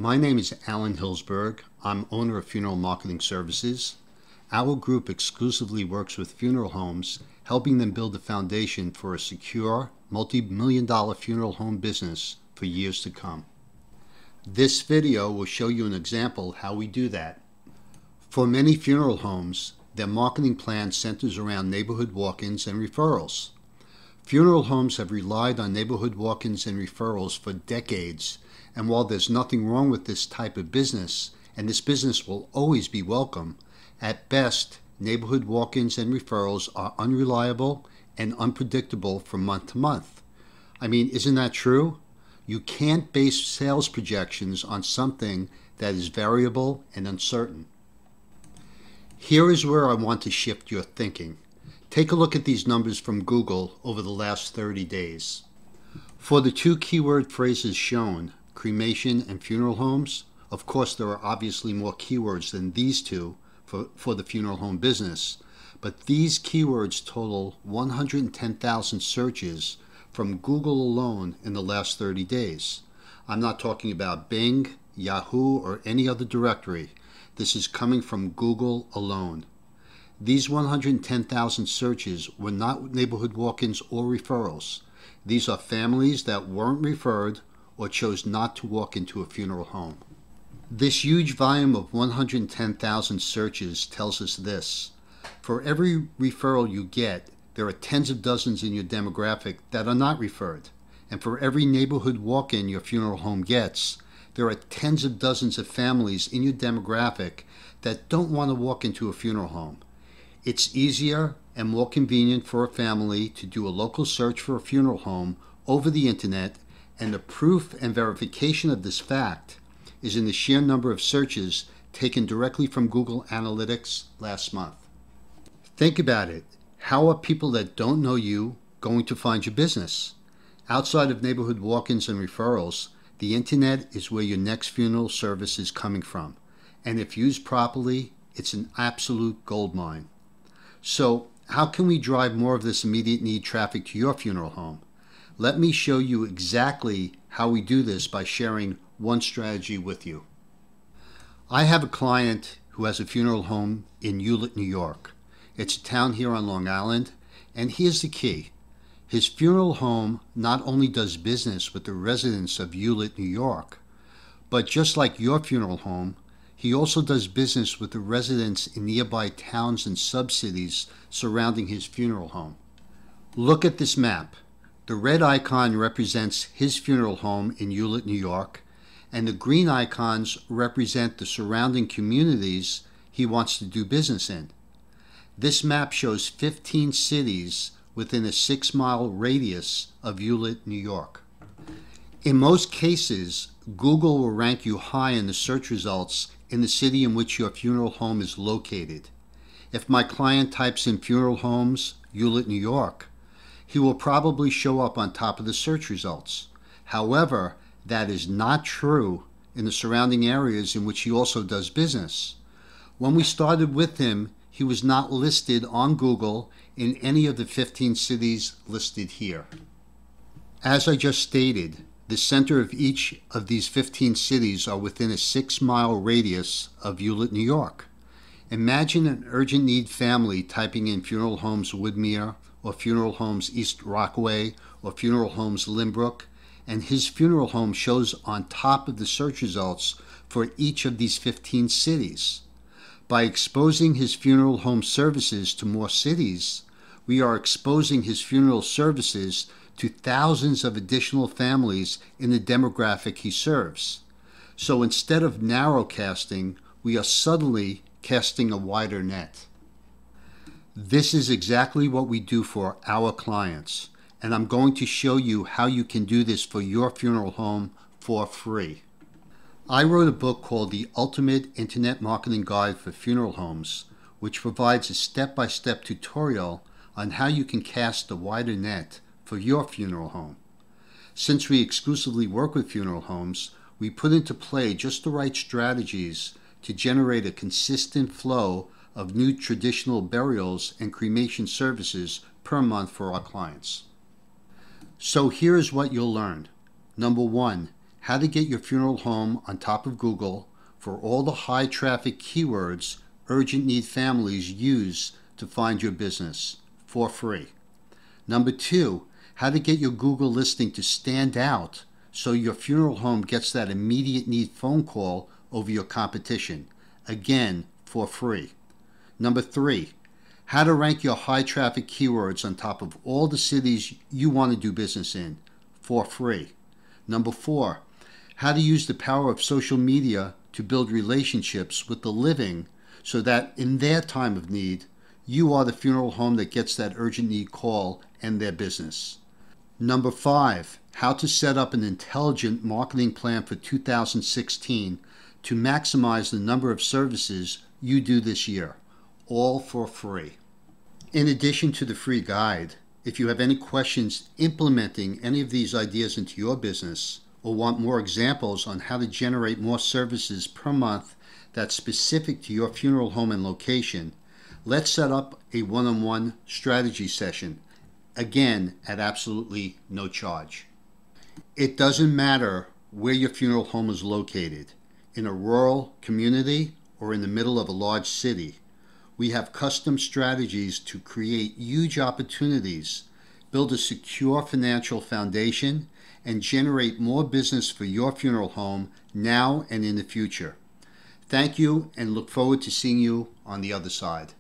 My name is Alan Hillsberg. I'm owner of Funeral Marketing Services. Our group exclusively works with funeral homes, helping them build a foundation for a secure, multi-million-dollar funeral home business for years to come. This video will show you an example how we do that. For many funeral homes, their marketing plan centers around neighborhood walk-ins and referrals. Funeral homes have relied on neighborhood walk-ins and referrals for decades, and while there's nothing wrong with this type of business, and this business will always be welcome, at best, neighborhood walk-ins and referrals are unreliable and unpredictable from month to month. I mean, isn't that true? You can't base sales projections on something that is variable and uncertain. Here is where I want to shift your thinking. Take a look at these numbers from Google over the last 30 days. For the two keyword phrases shown, cremation and funeral homes, of course there are obviously more keywords than these two for the funeral home business, but these keywords total 110,000 searches from Google alone in the last 30 days. I'm not talking about Bing, Yahoo, or any other directory. This is coming from Google alone. These 110,000 searches were not neighborhood walk-ins or referrals. These are families that weren't referred or chose not to walk into a funeral home. This huge volume of 110,000 searches tells us this. For every referral you get, there are tens of dozens in your demographic that are not referred. And for every neighborhood walk-in your funeral home gets, there are tens of dozens of families in your demographic that don't want to walk into a funeral home. It's easier and more convenient for a family to do a local search for a funeral home over the internet, and the proof and verification of this fact is in the sheer number of searches taken directly from Google Analytics last month. Think about it. How are people that don't know you going to find your business? Outside of neighborhood walk-ins and referrals, the internet is where your next funeral service is coming from. And if used properly, it's an absolute goldmine. So how can we drive more of this immediate need traffic to your funeral home? Let me show you exactly how we do this by sharing one strategy with you. I have a client who has a funeral home in Hewlett, New York. It's a town here on Long Island, and here's the key. His funeral home not only does business with the residents of Hewlett, New York, but just like your funeral home, he also does business with the residents in nearby towns and sub-cities surrounding his funeral home. Look at this map. The red icon represents his funeral home in Hewlett, New York, and the green icons represent the surrounding communities he wants to do business in. This map shows 15 cities within a 6-mile radius of Hewlett, New York. In most cases, Google will rank you high in the search results in the city in which your funeral home is located. If my client types in funeral homes, Hewlett, New York, he will probably show up on top of the search results. However, that is not true in the surrounding areas in which he also does business. When we started with him, he was not listed on Google in any of the 15 cities listed here. As I just stated, the center of each of these 15 cities are within a 6-mile radius of Hewlett, New York. Imagine an urgent need family typing in funeral homes Woodmere, or funeral homes East Rockaway, or funeral homes Limbrook, and his funeral home shows on top of the search results for each of these 15 cities. By exposing his funeral home services to more cities, we are exposing his funeral services to thousands of additional families in the demographic he serves. So instead of narrowcasting, we are subtly casting a wider net. This is exactly what we do for our clients, and I'm going to show you how you can do this for your funeral home for free. I wrote a book called The Ultimate Internet Marketing Guide for Funeral Homes, which provides a step-by-step tutorial on how you can cast a wider net for your funeral home. Since we exclusively work with funeral homes, we put into play just the right strategies to generate a consistent flow of new traditional burials and cremation services per month for our clients. So here's what you'll learn. Number 1, how to get your funeral home on top of Google for all the high traffic keywords urgent need families use to find your business for free. Number 2, how to get your Google listing to stand out so your funeral home gets that immediate need phone call over your competition, again for free. Number 3, how to rank your high traffic keywords on top of all the cities you want to do business in for free. Number 4, how to use the power of social media to build relationships with the living so that in their time of need, you are the funeral home that gets that urgent need call and their business. Number 5, how to set up an intelligent marketing plan for 2016 to maximize the number of services you do this year, all for free. In addition to the free guide, if you have any questions implementing any of these ideas into your business or want more examples on how to generate more services per month that's specific to your funeral home and location, let's set up a one-on-one strategy session, again at absolutely no charge. It doesn't matter where your funeral home is located, in a rural community or in the middle of a large city. We have custom strategies to create huge opportunities, build a secure financial foundation, and generate more business for your funeral home now and in the future. Thank you, and look forward to seeing you on the other side.